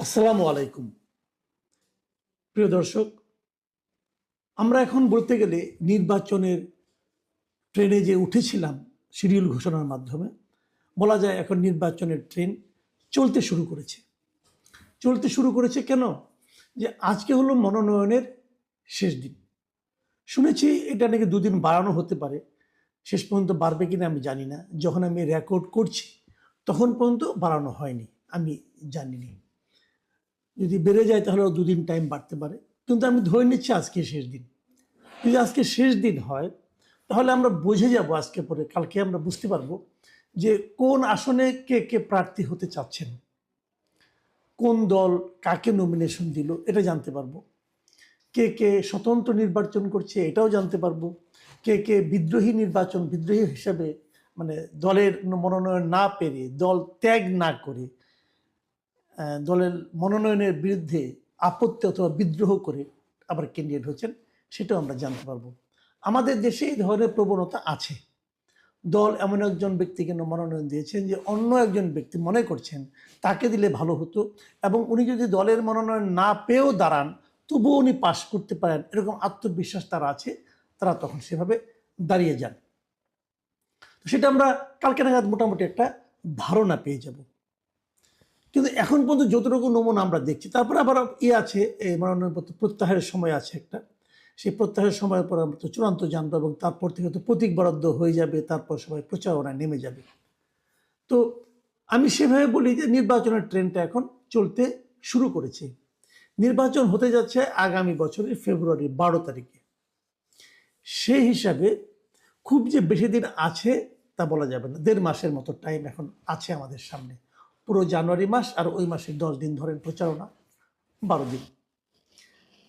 আসসালামু আলাইকুম। প্রিয় দর্শক, আমরা এখন বলতে গেলে নির্বাচনের ট্রেনে যে উঠেছিলাম শিডিউল ঘোষণার মাধ্যমে, বলা যায় এখন নির্বাচনের ট্রেন চলতে শুরু করেছে। কেন? যে আজকে হলো মনোনয়নের শেষ দিন। শুনেছি এটা নাকি দুদিন বাড়ানো হতে পারে। শেষ পর্যন্ত বাড়বে কিনা আমি জানি না। যখন আমি রেকর্ড করছি তখন পর্যন্ত বাড়ানো হয়নি, আমি জানিনি। যদি বেড়ে যায় তাহলে দুদিন টাইম বাড়তে পারে, কিন্তু আমি ধরে নিচ্ছি আজকে শেষ দিন। যদি আজকে শেষ দিন হয় তাহলে আমরা বুঝে যাব, আজকে পরে কালকে আমরা বুঝতে পারবো যে কোন আসনে কে কে প্রার্থী হতে চাচ্ছেন, কোন দল কাকে নমিনেশন দিল এটা জানতে পারবো, কে কে স্বতন্ত্র নির্বাচন করছে এটাও জানতে পারবো, কে কে বিদ্রোহী হিসাবে মানে দলের মনোনয়ন না পেরে, দল ত্যাগ না করে দলের মনোনয়নের বিরুদ্ধে আপত্তি অথবা বিদ্রোহ করে আবার ক্যান্ডিডেট হচ্ছেন, সেটাও আমরা জানতে পারবো। আমাদের দেশে এই ধরনের প্রবণতা আছে। দল এমন একজন ব্যক্তিকে মনোনয়ন দিয়েছেন যে অন্য একজন ব্যক্তি মনে করছেন তাকে দিলে ভালো হতো, এবং উনি যদি দলের মনোনয়ন না পেয়েও দাঁড়ান তবুও উনি পাশ করতে পারেন, এরকম আত্মবিশ্বাস তারা আছে, তারা তখন সেভাবে দাঁড়িয়ে যান। তো সেটা আমরা কালকে নাগাদ মোটামুটি একটা ধারণা পেয়ে যাব। কিন্তু এখন পর্যন্ত যতটুকু নমুনা আমরা দেখছি, তারপরে আবার আছে, এই মনোনয়নপত্র প্রত্যাহারের সময় আছে একটা, সেই প্রত্যাহারের সময়ের পর আমরা তো চূড়ান্ত জানবো, এবং তারপর থেকে তো প্রতীক বরাদ্দ হয়ে যাবে, তারপর সবাই প্রচারণায় নেমে যাবে। তো আমি সেভাবে বলি যে নির্বাচনের ট্রেনটা এখন চলতে শুরু করেছে। নির্বাচন হতে যাচ্ছে আগামী বছরের ফেব্রুয়ারি 12 তারিখে। সেই হিসাবে খুব যে বেশি দিন আছে তা বলা যাবে না। 1.5 মাসের মতো টাইম এখন আছে আমাদের সামনে। পুরো জানুয়ারি মাস আর ওই মাসের 10 দিন ধরেন প্রচারণা, 12 দিন।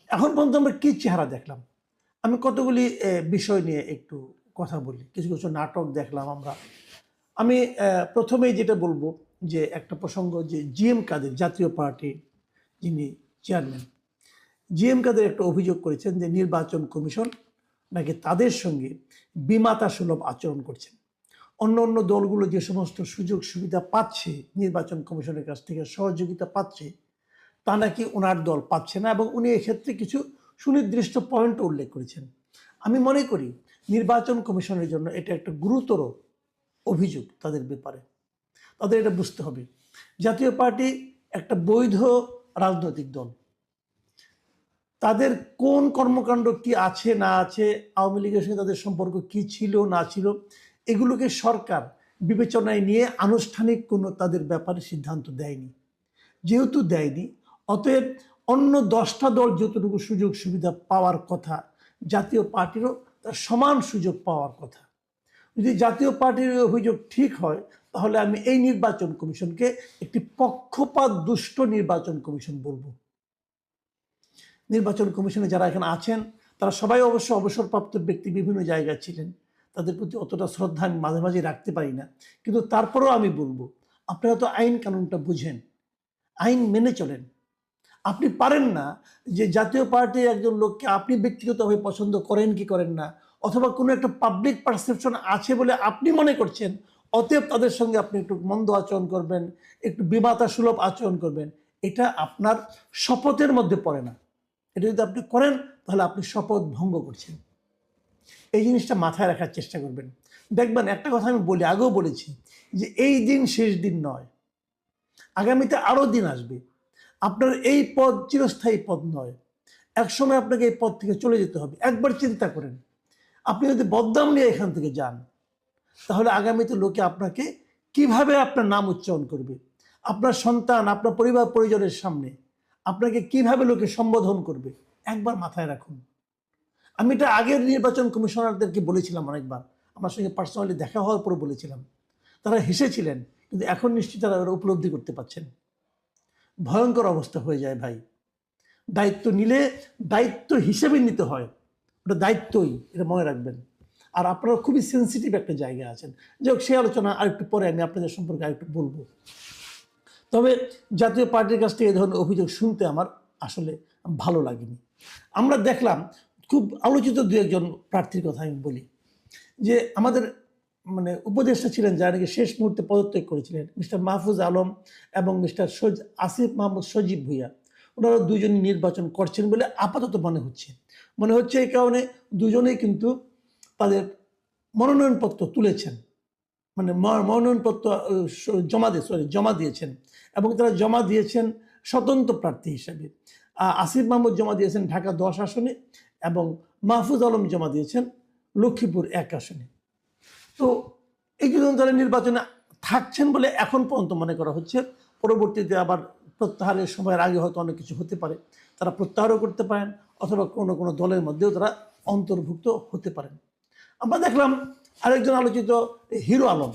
এখন পর্যন্ত আমরা কি চেহারা দেখলাম, আমি কতগুলি বিষয় নিয়ে একটু কথা বলি। কিছু কিছু নাটক দেখলাম আমরা। আমি প্রথমেই যেটা বলবো যে একটা প্রসঙ্গ, যে জিএম কাদের, জাতীয় পার্টি যিনি চেয়ারম্যান, জিএম কাদের একটা অভিযোগ করেছেন যে নির্বাচন কমিশন নাকি তাদের সঙ্গে বিমাতা সুলভ আচরণ করছেন। অন্য অন্য দলগুলো যে সমস্ত সুযোগ সুবিধা পাচ্ছে, নির্বাচন কমিশনের কাছ থেকে সহযোগিতা পাচ্ছে, তা নাকি ওনার দল পাচ্ছে না, এবং উনি এক্ষেত্রে কিছু সুনির্দিষ্ট পয়েন্ট উল্লেখ করেছেন। আমি মনে করি নির্বাচন কমিশনের জন্য এটা একটা গুরুতর অভিযোগ তাদের ব্যাপারে। তাদের এটা বুঝতে হবে, জাতীয় পার্টি একটা বৈধ রাজনৈতিক দল। তাদের কোন কর্মকাণ্ড কি আছে না আছে, আওয়ামী লীগের সঙ্গে তাদের সম্পর্ক কি ছিল না ছিল, এগুলোকে সরকার বিবেচনায় নিয়ে আনুষ্ঠানিক কোনো তাদের ব্যাপারে সিদ্ধান্ত দেয়নি। যেহেতু দেয়নি, অতএব অন্য 10টা দল যতটুকু সুযোগ সুবিধা পাওয়ার কথা, জাতীয় পার্টিরও তার সমান সুযোগ পাওয়ার কথা। যদি জাতীয় পার্টির অভিযোগ ঠিক হয় তাহলে আমি এই নির্বাচন কমিশনকে একটি পক্ষপাত দুষ্ট নির্বাচন কমিশন বলবো। নির্বাচন কমিশনে যারা এখানে আছেন তারা সবাই অবশ্য অবসরপ্রাপ্ত ব্যক্তি, বিভিন্ন জায়গায় ছিলেন, তাদের প্রতি অতটা শ্রদ্ধা আমি মাঝে মাঝে রাখতে পারি না, কিন্তু তারপরেও আমি বলবো আপনারা তো আইন কানুনটা বুঝেন, আইন মেনে চলেন। আপনি পারেন না যে জাতীয় পার্টির একজন লোককে আপনি ব্যক্তিগতভাবে পছন্দ করেন কি করেন না, অথবা কোনো একটা পাবলিক পারসেপশন আছে বলে আপনি মনে করছেন, অতএব তাদের সঙ্গে আপনি একটু মন্দ আচরণ করবেন, একটু বিমাতা সুলভ আচরণ করবেন। এটা আপনার শপথের মধ্যে পড়ে না। এটা যদি আপনি করেন তাহলে আপনি শপথ ভঙ্গ করছেন। এই জিনিসটা মাথায় রাখার চেষ্টা করবেন। দেখবেন একটা কথা আমি বলি, আগেও বলেছি, যে এই দিন শেষ দিন নয়, আগামীতে আরও দিন আসবে। আপনার এই পদ চিরস্থায়ী পদ নয়, একসময় আপনাকে এই পদ থেকে চলে যেতে হবে। একবার চিন্তা করেন, আপনি যদি বদনাম নিয়ে এখান থেকে যান তাহলে আগামীতে লোকে আপনাকে কিভাবে আপনার নাম উচ্চারণ করবে, আপনার সন্তান, আপনার পরিবার পরিজনের সামনে আপনাকে কিভাবে লোকে সম্বোধন করবে, একবার মাথায় রাখুন। আমি এটা আগের নির্বাচন কমিশনারদেরকে বলেছিলাম অনেকবার, আমার সঙ্গে পার্সোনালি দেখা হওয়ার পর বলেছিলাম, তারা হেসেছিলেন, কিন্তু এখন নিশ্চয়ই তারা উপলব্ধি করতে পারছেন। ভয়ঙ্কর অবস্থা হয়ে যায় ভাই। দায়িত্ব নিলে দায়িত্ব হিসেবে নিতে হয়, ওটা দায়িত্বই, এটা মনে রাখবেন। আর আপনারা খুবই সেন্সিটিভ একটা জায়গায় আছেন। যাই হোক, সে আলোচনা আরেকটু পরে আমি আপনাদের সম্পর্কে আরেকটু বলবো। তবে জাতীয় পার্টির কাছ থেকে এই ধরনের অভিযোগ শুনতে আমার আসলে ভালো লাগেনি। আমরা দেখলাম খুব আলোচিত দু একজন প্রার্থীর কথা আমি বলি, যে আমাদের মানে উপদেষ্টা ছিলেন যারা নাকি শেষ মুহূর্তে পদত্যাগ করেছিলেন, মিস্টার মাহফুজ আলম এবং মিস্টার আসিফ মাহমুদ সজীব ভুইয়া, ওনারা দুজনই নির্বাচন করছেন বলে আপাতত মনে হচ্ছে। এই কারণে দুজনেই কিন্তু তাদের মনোনয়নপত্র তুলেছেন, মানে মনোনয়নপত্র জমা দিয়েছেন, এবং তারা জমা দিয়েছেন স্বতন্ত্র প্রার্থী হিসাবে। আসিফ মাহমুদ জমা দিয়েছেন ঢাকা 10 আসনে এবং মাহফুজ আলম জমা দিয়েছেন লক্ষ্মীপুর 1 আসনে। তো এই দুজন তারা নির্বাচনে থাকছেন বলে এখন পর্যন্ত মনে করা হচ্ছে। পরবর্তীতে আবার প্রত্যাহারের সময়ের আগে হয়তো অনেক কিছু হতে পারে, তারা প্রত্যাহারও করতে পারেন, অথবা কোনো কোনো দলের মধ্যেও তারা অন্তর্ভুক্ত হতে পারেন। আমরা দেখলাম আরেকজন আলোচিত হিরো আলম,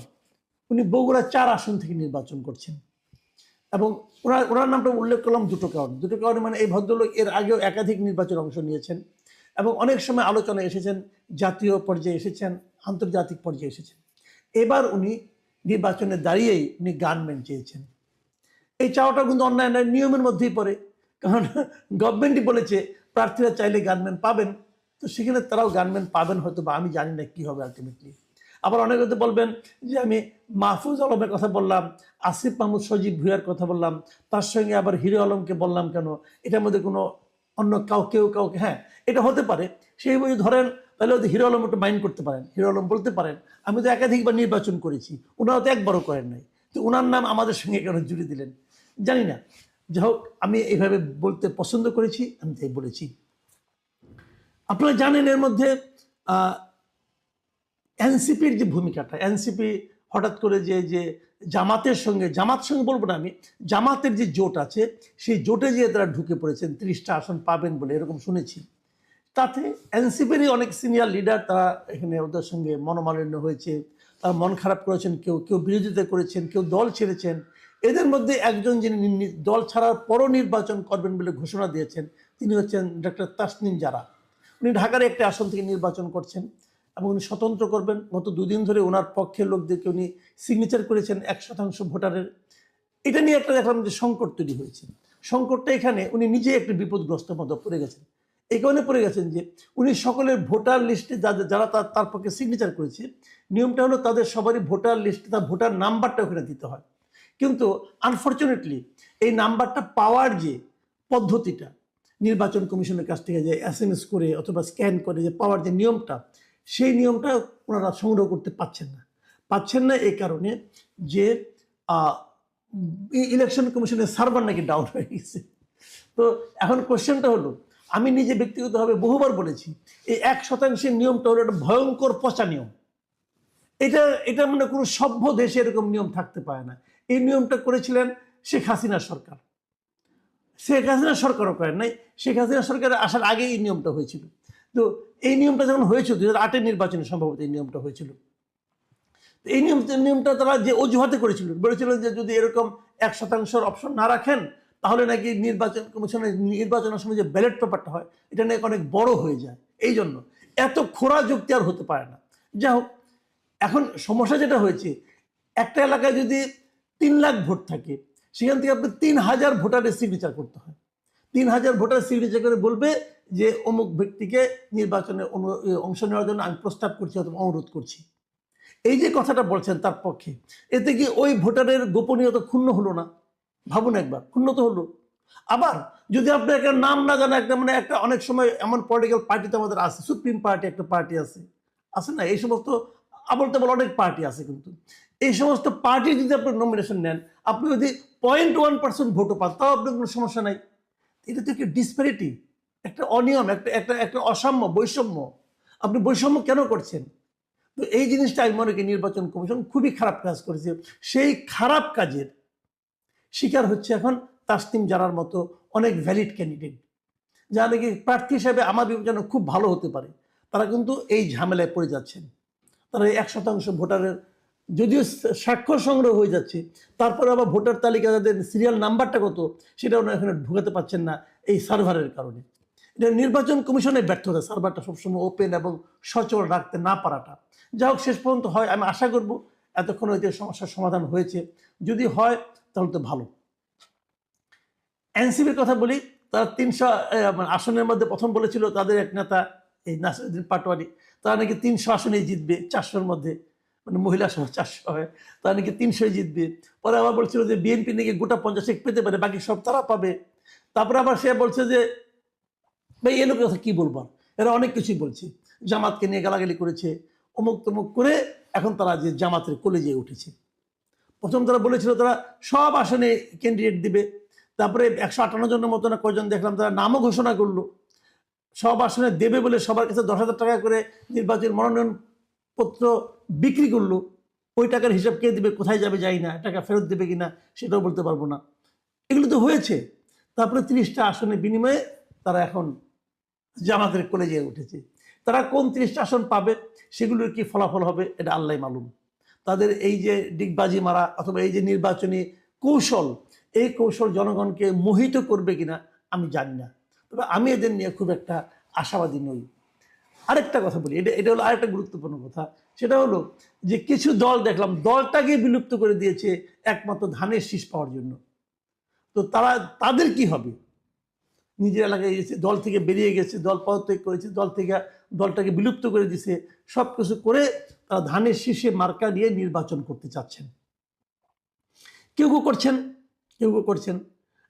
উনি বগুড়া 4 আসন থেকে নির্বাচন করছেন, এবং ওনার নামটা উল্লেখ করলাম দুটো কারণে। মানে এই ভদ্রলোক এর আগেও একাধিক নির্বাচনে অংশ নিয়েছেন এবং অনেক সময় আলোচনায় এসেছেন, জাতীয় পর্যায়ে এসেছেন, আন্তর্জাতিক পর্যায়ে এসেছেন। এবার উনি নির্বাচনে দাঁড়িয়েই উনি গানম্যান চেয়েছেন। এই চাওয়াটা কিন্তু অন্যায় নিয়মের মধ্যেই পড়ে, কারণ গভর্নমেন্টই বলেছে প্রার্থীরা চাইলে গানম্যান পাবেন, তো সেখানে তারাও গানম্যান পাবেন হয়তো, বা আমি জানি না কি হবে আলটিমেটলি। আবার অনেকে হয়তো বলবেন যে আমি মাহফুজ আলমের কথা বললাম, আসিফ মাহমুদ সজীব ভুইয়ার কথা বললাম, তার সঙ্গে আবার হিরো আলমকে বললাম কেন, এটার মধ্যে কোনো অন্য কেউ কাউকে, হ্যাঁ এটা হতে পারে। সেই বই ধরেন তাহলে হয়তো হিরো আলম একটু মাইন্ড করতে পারেন, হিরো আলম বলতে পারেন আমি তো একাধিকবার নির্বাচন করেছি, ওনারা তো একবারও করেন নাই, তো ওনার নাম আমাদের সঙ্গে কেন জুড়ে দিলেন, জানি না। যাই হোক, আমি এইভাবে বলতে পছন্দ করেছি, আমি তাই বলেছি। আপনারা জানেন এর মধ্যে এনসিপির যে ভূমিকাটা, এনসিপি হঠাৎ করে যে জামাত সঙ্গে বলবো না আমি, জামাতের যে জোট আছে সেই জোটে যে তারা ঢুকে পড়েছেন, 30টা আসন পাবেন বলে এরকম শুনেছি। তাতে এনসিপিরই অনেক সিনিয়র লিডার তারা এখানে ওদের সঙ্গে মনোমালিন্য হয়েছে, তারা মন খারাপ করেছেন, কেউ বিরোধিতা করেছেন, কেউ দল ছেড়েছেন। এদের মধ্যে একজন যিনি দল ছাড়ার পরও নির্বাচন করবেন বলে ঘোষণা দিয়েছেন, তিনি হচ্ছেন ডক্টর তাসনিম জারা। উনি ঢাকার একটি আসন থেকে নির্বাচন করছেন এবং উনি স্বতন্ত্র করবেন। গত 2 দিন ধরে ওনার পক্ষের লোকদেরকে উনি সিগনেচার করেছেন 1% ভোটারের। এটা নিয়ে একটা দেখলাম যে সংকট তৈরি হয়েছে। সংকটটা এখানে উনি নিজে একটি বিপদগ্রস্ত মতো পড়ে গেছেন। এই কারণে পড়ে গেছেন যে উনি সকলের ভোটার লিস্টে যারা তার পক্ষে সিগনেচার করেছে, নিয়মটা হলো তাদের সবারই ভোটার লিস্টে তার ভোটার নাম্বারটা ওখানে দিতে হয়। কিন্তু আনফর্চুনেটলি এই নাম্বারটা পাওয়ার যে পদ্ধতিটা, নির্বাচন কমিশনের কাছ থেকে যে SMS করে অথবা স্ক্যান করে যে পাওয়ার যে নিয়মটা, সেই নিয়মটা ওনারা সংগ্রহ করতে পাচ্ছেন না এই কারণে যে ইলেকশন কমিশনের সার্ভার নাকি ডাউন হয়ে গেছে। তো এখন কোশ্চেনটা হলো, আমি নিজে ব্যক্তিগতভাবে বহুবার বলেছি এই 1% নিয়মটা হলো একটা ভয়ঙ্কর পচা নিয়ম। এটা মানে কোনো সভ্য দেশে এরকম নিয়ম থাকতে পারে না। এই নিয়মটা করেছিলেন শেখ হাসিনা সরকার। শেখ হাসিনা সরকারও করেন নাই, শেখ হাসিনা সরকারের আসার আগে এই নিয়মটা হয়েছিল। তো এই নিয়মটা যখন হয়েছিল 2008-এর নির্বাচনে সম্ভবত এই নিয়মটা হয়েছিল। এই নিয়মটা তারা যে অজুহাতে বলেছিলেন যে যদি এরকম 1% অপশন না রাখেন তাহলে নাকি নির্বাচন কমিশনের নির্বাচনের সময় যে ব্যালট পেপারটা হয় এটা নাকি অনেক বড় হয়ে যায়। এই জন্য এত খোঁড়া যুক্তি আর হতে পারে না। যাই হোক, এখন সমস্যা যেটা হয়েছে, একটা এলাকায় যদি 3 লাখ ভোট থাকে, সেখান থেকে আপনি 3000 ভোটারের সিগনেচার করতে হয়। 3000 ভোটার সিগনেচার করে বলবে যে অমুক ব্যক্তিকে নির্বাচনে অংশ নেওয়ার জন্য আমি প্রস্তাব করছি অথবা অনুরোধ করছি। এই যে কথাটা বলছেন তার পক্ষে, এতে কি ওই ভোটারের গোপনীয়তা ক্ষুণ্ণ হলো না? ভাবুন একবার, ক্ষুণ্ণ তো হলো। আবার যদি আপনি একটা নাম না জানা একটা অনেক সময় এমন পলিটিক্যাল পার্টি তো আমাদের আছে, সুপ্রিম পার্টি একটা পার্টি আছে না, এই সমস্ত আবল তাবল অনেক পার্টি আছে, কিন্তু এই সমস্ত পার্টি যদি আপনি নমিনেশন নেন, আপনি যদি 0.1% ভোটও পান তাও আপনার কোনো সমস্যা নাই। এটা তো একটা ডিসপ্যারিটি, একটা অনিয়ম, একটা অসাম্য, বৈষম্য। আপনি বৈষম্য কেন করছেন? তো এই জিনিসটা আমি মনে করি নির্বাচন কমিশন খুবই খারাপ কাজ করেছে। সেই খারাপ কাজের শিকার হচ্ছে এখন তাসনিম জারার মতো অনেক ভ্যালিড ক্যান্ডিডেট, যারা নাকি প্রার্থী হিসাবে আমার বিবেচনা খুব ভালো হতে পারে, তারা কিন্তু এই ঝামেলায় পড়ে যাচ্ছেন। তারা 1% ভোটারের যদিও স্বাক্ষর সংগ্রহ হয়ে যাচ্ছে, তারপরে আবার ভোটার তালিকা যাদের সিরিয়াল নাম্বারটা কত সেটা ওনারা এখানে ঢুকাতে পারছেন না এই সার্ভারের কারণে। এটা নির্বাচন কমিশনের ব্যর্থতা, সার্ভারটা সবসময় ওপেন এবং সচল রাখতে না পারাটা। যা হোক, শেষ পর্যন্ত হয়, আমি আশা করব এতক্ষণ হয়তো সমস্যার সমাধান হয়েছে। যদি হয় তাহলে তো ভালো। এনসিপির কথা বলি, তারা 300 আসনের মধ্যে প্রথম বলেছিল তাদের এক নেতা এই নাসিরুদ্দিন পাটোয়ারি, তারা নাকি 300 আসনেই জিতবে 400-র মধ্যে। মানে মহিলা সহ 400 হয়, তারা নাকি 300 জিতবে। পরে আবার বলছিল যে বিএনপি নাকি গোটা 50 পেতে পারে, বাকি সব তারা পাবে। তারপরে আবার সে বলছে যে ভাই এর কথা কি বলবো, এরা অনেক কিছুই বলছে, জামাতকে নিয়ে গালাগালি করেছে, অমুক তমুক করে এখন তারা যে জামাতের কোলে যেয়ে উঠেছে। প্রথম তারা বলেছিল তারা সব আসনে ক্যান্ডিডেট দিবে, তারপরে 158 জনের মতো না কয়জন দেখলাম তারা নামও ঘোষণা করলো, সব আসনে দেবে বলে সবার কাছে 10,000 টাকা করে নির্বাচন মনোনয়ন পত্র বিক্রি করলো। ওই টাকার হিসাব কে দেবে, কোথায় যাবে যাই না, টাকা ফেরত দেবে কিনা সেটাও বলতে পারবো না। এগুলো তো হয়েছে। তারপরে 30টা আসনের বিনিময়ে তারা এখন জামাতের কোলে যেয়ে উঠেছে। তারা কোন 30টা আসন পাবে, সেগুলোর কি ফলাফল হবে, এটা আল্লাহ মালুম। তাদের এই যে ডিগবাজি মারা অথবা এই যে নির্বাচনী কৌশল, এই কৌশল জনগণকে মোহিত করবে কিনা আমি জানি না, তবে আমি এদের নিয়ে খুব একটা আশাবাদী নই। আরেকটা কথা বলি, এটা হলো আরেকটা গুরুত্বপূর্ণ কথা, সেটা হলো যে কিছু দল দেখলাম দলটাকে বিলুপ্ত করে দিয়েছে একমাত্র ধানের শীষ পাওয়ার জন্য। তো তাদের কি হবে? নিজের এলাকায় গেছে, দল থেকে বেরিয়ে গেছে, দল পদত্যাগ করেছে, দলটাকে বিলুপ্ত করে দিছে, সব কিছু করে তারা ধানের শীষে মার্কা নিয়ে নির্বাচন করতে চাচ্ছেন। কেউ কেউ করছেন,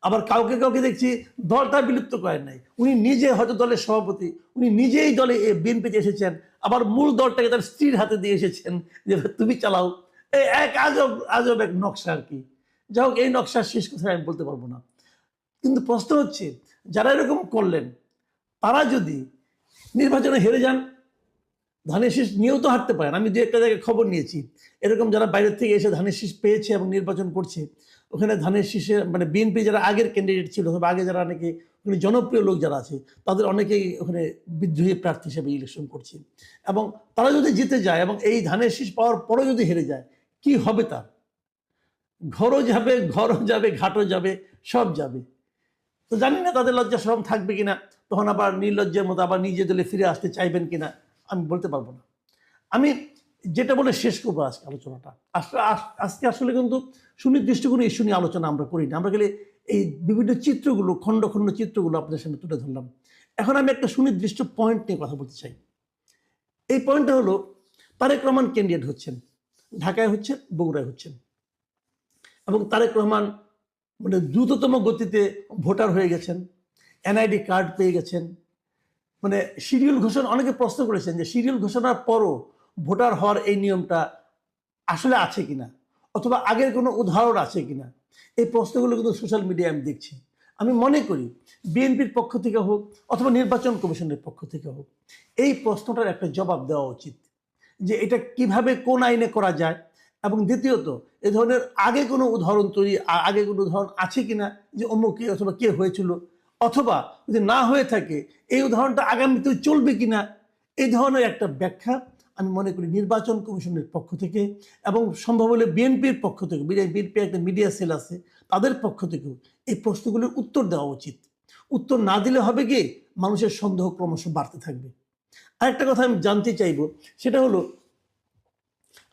আবার কাউকে কাউকে দেখছি দলটা বিলুপ্ত করেন নাই, উনি নিজে হয়তো দলের সভাপতি, উনি নিজেই দলে বিএনপিতে এসেছেন, আবার মূল দলটাকে তার স্ত্রীর হাতে দিয়ে এসেছেন যে তুমি চালাও। এই এক আজব এক নকশা আর কি। যাই হোক, এই নকশার শেষ কথা আমি বলতে পারবো না। কিন্তু প্রশ্ন হচ্ছে, যারা এরকম করলেন তারা যদি নির্বাচনে হেরে যান, ধানের শীষ নিয়েও তো হারতে পারেন। আমি দু একটা জায়গায় খবর নিয়েছি, এরকম যারা বাইরের থেকে এসে ধানের শীষ পেয়েছে এবং নির্বাচন করছে, ওখানে ধানের শীষে মানে বিএনপি যারা আগের ক্যান্ডিডেট ছিল অথবা আগে যারা নাকি ওখানে জনপ্রিয় লোক যারা আছে, তাদের অনেকেই ওখানে বিদ্রোহী প্রার্থী হিসেবে ইলেকশন করছে। এবং তারা যদি জিতে যায় এবং এই ধানের শীষ পাওয়ার পরেও যদি হেরে যায়, কি হবে তার? ঘরও যাবে, ঘাটও যাবে, সব যাবে। তো জানি না তাদের লজ্জা শরম থাকবে কিনা, তখন আবার নির্লজ্জের মতো আবার নিজে দলে ফিরে আসতে চাইবেন কিনা আমি বলতে পারবো না। আমি যেটা বলে শেষ করবো আজকে আলোচনাটা, আজকে আসলে কিন্তু সুনির্দিষ্ট কোনো ইস্যু নিয়ে আলোচনা আমরা করি না, আমরা গেলে এই বিভিন্ন চিত্রগুলো, খণ্ড খণ্ড চিত্রগুলো আপনাদের সামনে তুলে ধরলাম। এখন আমি একটা সুনির্দিষ্ট পয়েন্ট নিয়ে কথা বলতে চাই। এই পয়েন্টটা হলো, তারেক রহমান ক্যান্ডিডেট হচ্ছেন, ঢাকায় হচ্ছেন, বগুড়ায় হচ্ছেন, এবং তারেক রহমান মানে দ্রুততম গতিতে ভোটার হয়ে গেছেন, এনআইডি কার্ড পেয়ে গেছেন। মানে শিডিউল ঘোষণা, অনেকে প্রশ্ন করেছেন যে শিডিউল ঘোষণার পরও ভোটার হওয়ার এই নিয়মটা আসলে আছে কিনা, অথবা আগের কোনো উদাহরণ আছে কিনা, এই প্রশ্নগুলো কিন্তু সোশ্যাল মিডিয়ায় আমি দেখছি। আমি মনে করি বিএনপির পক্ষ থেকে হোক অথবা নির্বাচন কমিশনের পক্ষ থেকে হোক, এই প্রশ্নটার একটা জবাব দেওয়া উচিত যে এটা কিভাবে কোন আইনে করা যায়, এবং দ্বিতীয়ত এ ধরনের আগে কোনো উদাহরণ আগে কোনো উদাহরণ আছে কিনা যে অমুকে অথবা কে হয়েছিল, অথবা যদি না হয়ে থাকে এই উদাহরণটা আগামীতেও চলবে কিনা, এই ধরনের একটা ব্যাখ্যা আমি মনে করি নির্বাচন কমিশনের পক্ষ থেকে এবং সম্ভব হলে বিএনপির পক্ষ থেকে, বিএনপি একটা মিডিয়া সেল আছে, তাদের পক্ষ থেকেও এই প্রশ্নগুলোর উত্তর দেওয়া উচিত। উত্তর না দিলে হবে কি, মানুষের সন্দেহ ক্রমশ বাড়তে থাকবে। আরেকটা কথা আমি জানতে চাইব, সেটা হলো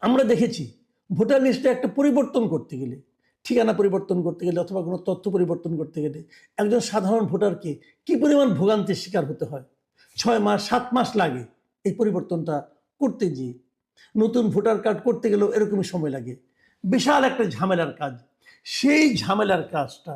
আমরা দেখেছি ভোটার লিস্টে একটা পরিবর্তন করতে গেলে, ঠিকানা পরিবর্তন করতে গেলে অথবা কোনো তথ্য পরিবর্তন করতে গেলে একজন সাধারণ ভোটারকে কি পরিমাণ ভোগান্তির শিকার হতে হয়। 6 মাস 7 মাস লাগে এই পরিবর্তনটা করতে গিয়ে। নতুন ভোটার কার্ড করতে গেলেও এরকমই সময় লাগে, বিশাল একটা ঝামেলার কাজ। সেই ঝামেলার কাজটা